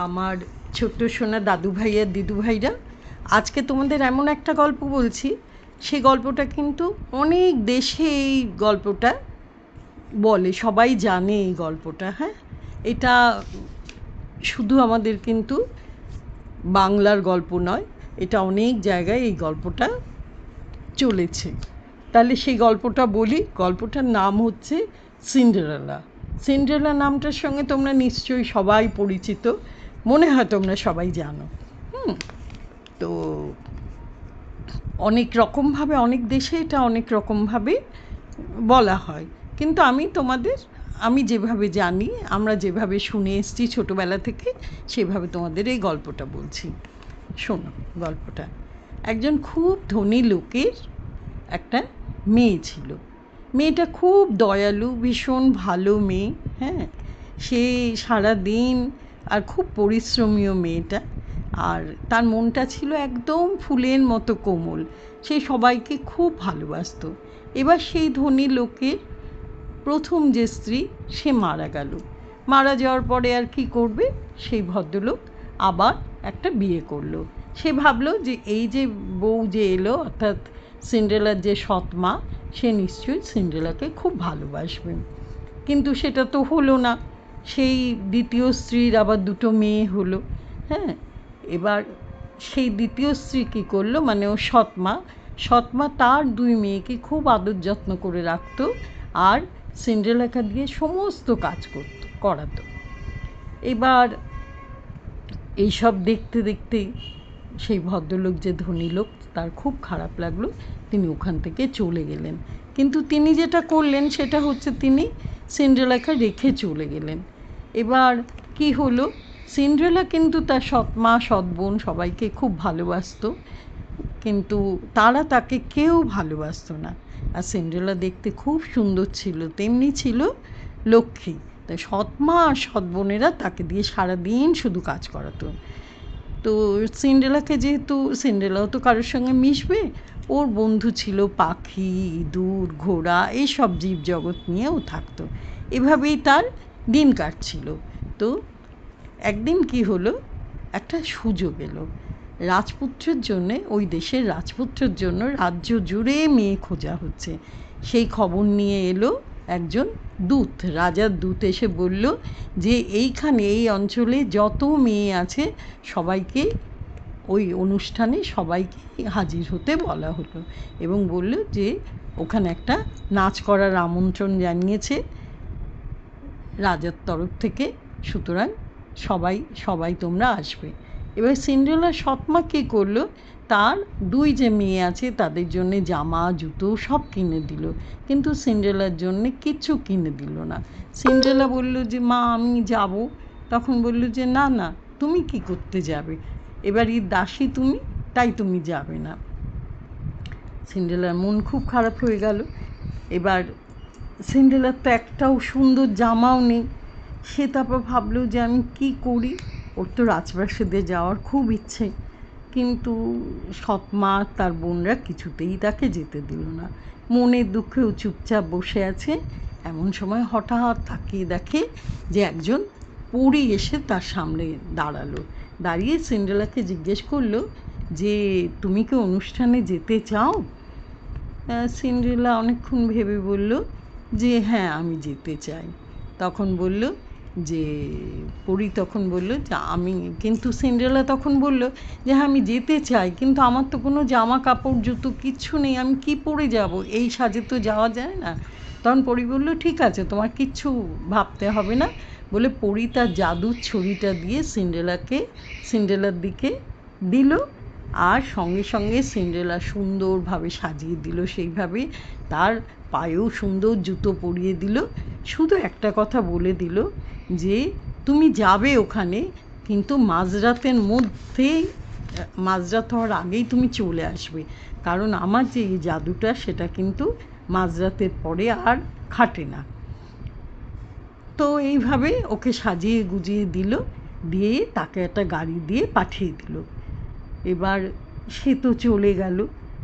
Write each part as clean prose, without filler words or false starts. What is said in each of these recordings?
আমার ছোট্ট সোনা দাদু ভাই আর দিদু ভাইরা, আজকে তোমাদের এমন একটা গল্প বলছি। সেই গল্পটা কিন্তু অনেক দেশে এই গল্পটা বলে, সবাই জানে এই গল্পটা। হ্যাঁ, এটা শুধু আমাদের কিন্তু বাংলার গল্প নয়, এটা অনেক জায়গায় এই গল্পটা চলেছে। তাহলে সেই গল্পটা বলি। গল্পটার নাম হচ্ছে সিন্ডারেলা। সিন্ডারেলা নামটার সঙ্গে তোমরা নিশ্চয়ই সবাই পরিচিত, মনে হয় তোমরা সবাই জানো। তো অনেক রকমভাবে অনেক দেশে এটা অনেক রকমভাবে বলা হয়, কিন্তু আমি যেভাবে জানি, আমরা যেভাবে শুনে এসেছি ছোটোবেলা থেকে, সেভাবে তোমাদের এই গল্পটা বলছি। শোনো গল্পটা। একজন খুব ধনী লোকের একটা মেয়ে ছিল। মেয়েটা খুব দয়ালু, ভীষণ ভালো মেয়ে। হ্যাঁ, সে সারাদিন, আর খুব পরিশ্রমীও মেয়েটা, আর তার মনটা ছিল একদম ফুলের মতো কোমল। সে সবাইকে খুব ভালোবাসতো। এবার সেই ধনী লোকের প্রথম যে স্ত্রী, সে মারা গেল। মারা যাওয়ার পরে আর কি করবে, সেই ভদ্রলোক আবার একটা বিয়ে করলো। সে ভাবলো যে এই যে বউ যে এলো, অর্থাৎ সিন্ড্রেলার যে সৎ মা, সে নিশ্চয়ই সিন্ড্রেলাকে খুব ভালোবাসবে। কিন্তু সেটা তো হলো না। সেই দ্বিতীয় স্ত্রীর আবার দুটো মেয়ে হলো। হ্যাঁ, এবার সেই দ্বিতীয় স্ত্রী কী করলো, মানে ও সৎমা তার দুই মেয়েকে খুব আদর যত্ন করে রাখতো, আর সিন্ড্রেলাকে দিয়ে সমস্ত কাজ করাতো। এবার এইসব দেখতে দেখতে সেই ভদ্রলোক, যে ধনী লোক, তার খুব খারাপ লাগলো। তিনি ওখান থেকে চলে গেলেন। কিন্তু তিনি যেটা করলেন সেটা হচ্ছে, তিনি সিন্ড্রেলাকে রেখে চলে গেলেন। এবার কি হলো, সিন্ড্রেলা কিন্তু তার সৎ মা, সৎ বোন সবাইকে খুব ভালোবাসতো, কিন্তু তারা তাকে কেউ ভালোবাসতো না। আর সিন্ড্রেলা দেখতে খুব সুন্দর ছিল, তেমনি ছিল লক্ষ্মী। তাই সৎ মা আর সৎ বোনেরা তাকে দিয়ে সারাদিন শুধু কাজ করাতো। তো সিন্ড্রেলাও তো কারোর সঙ্গে মিশবে, ওর বন্ধু ছিল পাখি, ইঁদুর, ঘোড়া, এইসব জীবজগৎ নিয়েও থাকতো। এভাবেই তার দিন কাটছিল। তো একদিন কি হলো, একটা সুযোগ এলো। রাজপুত্রের জন্যে, ওই দেশের রাজপুত্রের জন্য রাজ্য জুড়ে মেয়ে খোঁজা হচ্ছে। সেই খবর নিয়ে এলো একজন দূত, রাজার দূত এসে বলল যে এইখানে, এই অঞ্চলে যত মেয়ে আছে সবাইকে, ওই অনুষ্ঠানে সবাইকে হাজির হতে বলা হলো, এবং বলল যে ওখানে একটা নাচ করার আমন্ত্রণ জানিয়েছে রাজার তরফ থেকে, সুতরাং সবাই তোমরা আসবে। এবার সিন্ড্রেলার সৎমা কী করলো, তার দুই যে মেয়ে আছে তাদের জন্য জামা জুতো সব কিনে দিল, কিন্তু সিন্ড্রেলার জন্য কিচ্ছু কিনে দিল না। সিন্ড্রেলা বলল যে মা, আমি যাব। তখন বলল যে না না, তুমি কি করতে যাবে, এবারই দাসী তুমি, তাই তুমি যাবে না। সিন্ড্রেলার মন খুব খারাপ হয়ে গেল। এবার সিন্ড্রেলার তো একটাও সুন্দর জামাও নেই। সে তারপর ভাবলো যে আমি কি করি, ওর তো রাজপ্রাসাদে যাওয়ার খুব ইচ্ছে, কিন্তু সৎমা তার বোনরা কিছুতেই তাকে যেতে দিল না। মনের দুঃখেও চুপচাপ বসে আছে। এমন সময় হঠাৎ তাকিয়ে দেখে যে একজন পরী এসে তার সামনে দাঁড়ালো। দাঁড়িয়ে সিন্ড্রেলাকে জিজ্ঞেস করলো যে তুমি কি অনুষ্ঠানে যেতে চাও? সিন্ড্রেলা অনেকক্ষণ ভেবে বলল যে হ্যাঁ, আমি যেতে চাই। তখন বলল যে পরী তখন বলল যে কিন্তু সিন্ড্রেলা তখন বলল যে হ্যাঁ, আমি যেতে চাই, কিন্তু আমার তো কোনো জামা কাপড় জুতো কিচ্ছু নেই, আমি কি পরে যাব, এই সাজে তো যাওয়া যায় না। তখন পরী বলল ঠিক আছে, তোমার কিচ্ছু ভাবতে হবে না, বলে পরী তার জাদুর ছড়িটা দিয়ে সিন্ড্রেলার দিকে দিল, আর সঙ্গে সঙ্গে সিন্ড্রেলা সুন্দরভাবে সাজিয়ে দিল। সেইভাবে তার পায়েও সুন্দর জুতো পরিয়ে দিল। শুধু একটা কথা বলে দিল যে তুমি যাবে ওখানে, কিন্তু মাঝরাত হওয়ার আগেই তুমি চলে আসবে, কারণ আমার যে এই জাদুটা, সেটা কিন্তু মাঝরাতের পরে আর খাটে না। তো এইভাবে ওকে সাজিয়ে গুজিয়ে দিল, দিয়ে তাকে একটা গাড়ি দিয়ে পাঠিয়ে দিল। এবার সে তো চলে গেল।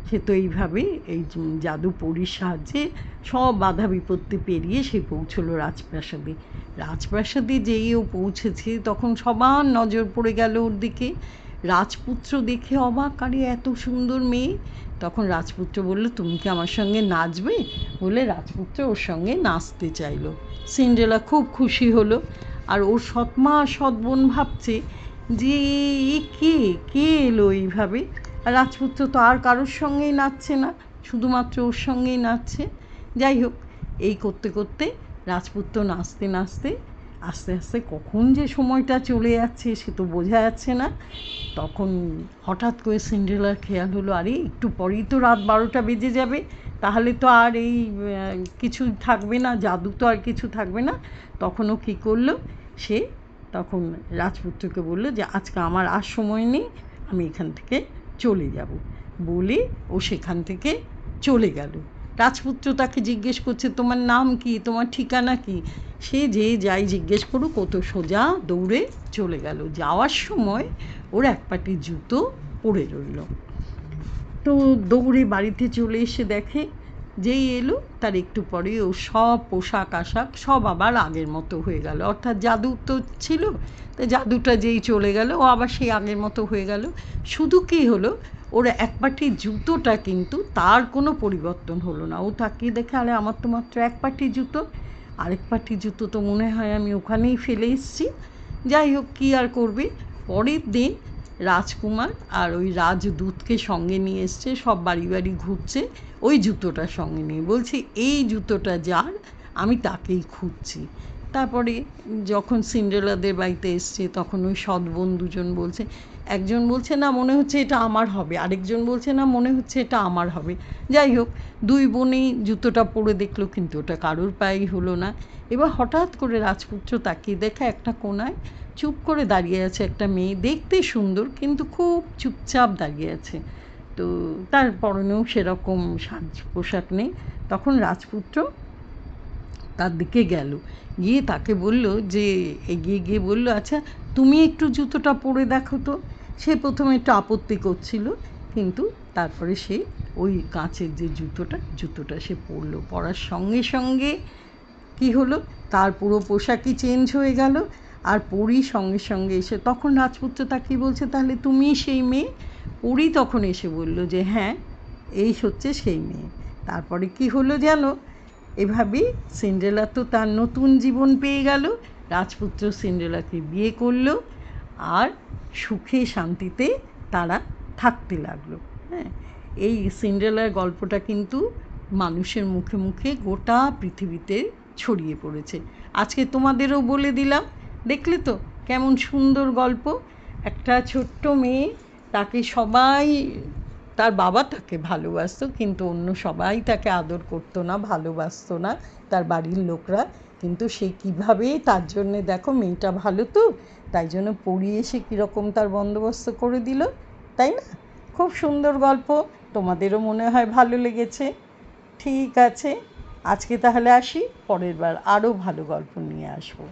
সে তো এইভাবে এই জাদু পরীর সাহায্যে সব বাধা বিপত্তি পেরিয়ে সে পৌঁছলো রাজপ্রাসাদে। রাজপ্রাসাদে যেই ও পৌঁছেছে তখন সবার নজর পড়ে গেল ওর দিকে। রাজপুত্র দেখে অবাক, আরে এত সুন্দর মেয়ে। তখন রাজপুত্র বলল, তুমি কি আমার সঙ্গে নাচবে? বলে রাজপুত্র ওর সঙ্গে নাচতে চাইলো। সিন্ড্রেলা খুব খুশি হলো। আর ওর সৎমা সৎবোন ভাবছে যে এ কে কে এলো এইভাবে। আর রাজপুত্র তো আর কারোর সঙ্গেই নাচছে না, শুধুমাত্র ওর সঙ্গেই নাচছে। যাই হোক, এই করতে করতে রাজপুত্র নাচতে নাচতে আস্তে আস্তে কখন যে সময়টা চলে যাচ্ছে সে তো বোঝা যাচ্ছে না। তখন হঠাৎ করে সিন্ড্রেলার খেয়াল হলো, আরে একটু পরেই তো রাত 12টা বেজে যাবে, তাহলে তো আর এই কিছু থাকবে না, জাদু তো আর কিছু থাকবে না। তখন ও কী করলো, সে তখন রাজপুত্রকে বলল যে আজকে আমার আর সময় নেই, আমি এখান থেকে চলে যাব। বলে ও সেখান থেকে চলে গেল। রাজপুত্র তাকে জিজ্ঞেস করছে, তোমার নাম কি, তোমার ঠিকানা কি? সে যে যাই জিজ্ঞেস করুক ও তো সোজা দৌড়ে চলে গেল। যাওয়ার সময় ওর এক পাটি জুতো পড়ে রইল। তো দৌড়ে বাড়িতে চলে এসে দেখে যেই এলো তার একটু পরে ও সব পোশাক আশাক সব আবার আগের মতো হয়ে গেল। অর্থাৎ জাদু তো ছিল, তো জাদুটা যেই চলে গেল ও আবার সেই আগের মতো হয়ে গেল। শুধু কী হলো, ওর এক পাটি জুতোটা কিন্তু তার কোনো পরিবর্তন হলো না। ও তাকিয়ে দেখে, আরে আমার তো মাত্র এক পাটি জুতো, আরেক পাটি জুতো তো মনে হয় আমি ওখানেই ফেলে এসেছি। যাই হোক, কী আর করবে। পরের দিন রাজকুমার আর ওই রাজদূতকে সঙ্গে নিয়ে এসছে, সব বাড়ি বাড়ি ঘুরছে ওই জুতোটার সঙ্গে নিয়ে, বলছে এই জুতোটা যার আমি তাকেই খুঁজছি। তারপরে যখন সিন্ড্রেলাদের বাড়িতে এসছে তখন ওই সৎবোন দুজন বলছে, একজন বলছে না মনে হচ্ছে এটা আমার হবে, আরেকজন বলছে না মনে হচ্ছে এটা আমার হবে। যাই হোক, দুই বোনেই জুতোটা পরে দেখলো কিন্তু ওটা কারোর পায়েই হলো না। এবার হঠাৎ করে রাজপুত্র তাকিয়ে দেখে একটা কোণায় চুপ করে দাঁড়িয়ে আছে একটা মেয়ে, দেখতে সুন্দর কিন্তু খুব চুপচাপ দাঁড়িয়ে আছে। তো তার পরনেও সেরকম সাজ পোশাক নেই। তখন রাজপুত্র তার দিকে গেল, গিয়ে তাকে বলল যে, এগিয়ে গিয়ে বলল, আচ্ছা তুমি একটু জুতোটা পরে দেখো তো। সে প্রথমে একটু আপত্তি করছিল, কিন্তু তারপরে সে ওই কাঁচের যে জুতোটা সে পরলো। পরার সঙ্গে সঙ্গে কী হলো, তার পুরো পোশাকই চেঞ্জ হয়ে গেল। আর পরী সঙ্গে সঙ্গে এসে, তখন রাজপুত্র তাকে বলছে, তাহলে তুমি সেই মেয়ে? পরী তখন এসে বলল যে হ্যাঁ, এই হচ্ছে সেই মেয়ে। তারপরে কি হলো জানো, এভাবেই সিন্ড্রেলা তো তার নতুন জীবন পেয়ে গেল। রাজপুত্র সিন্ড্রেলাকে বিয়ে করলো আর সুখে শান্তিতে তারা থাকতে লাগলো। হ্যাঁ, এই সিন্ড্রেলার গল্পটা কিন্তু মানুষের মুখে মুখে গোটা পৃথিবীতে ছড়িয়ে পড়েছে। আজকে তোমাদেরও বলে দিলাম, দেখলে তো কেমন সুন্দর গল্প। একটা ছোট্ট মেয়ে, তাকে সবাই, তার বাবা তাকে ভালোবাসতো কিন্তু অন্য সবাই তাকে আদর করতো না, ভালোবাসতো না তার বাড়ির লোকরা। কিন্তু সে কীভাবে তার জন্যে, দেখো মেয়েটা ভালো তো, তাই জন্য পড়িয়ে এসে কীরকম তার বন্দোবস্ত করে দিল, তাই না? খুব সুন্দর গল্প, তোমাদেরও মনে হয় ভালো লেগেছে। ঠিক আছে, আজকে তাহলে আসি, পরের বার আরও ভালো গল্প নিয়ে আসবো।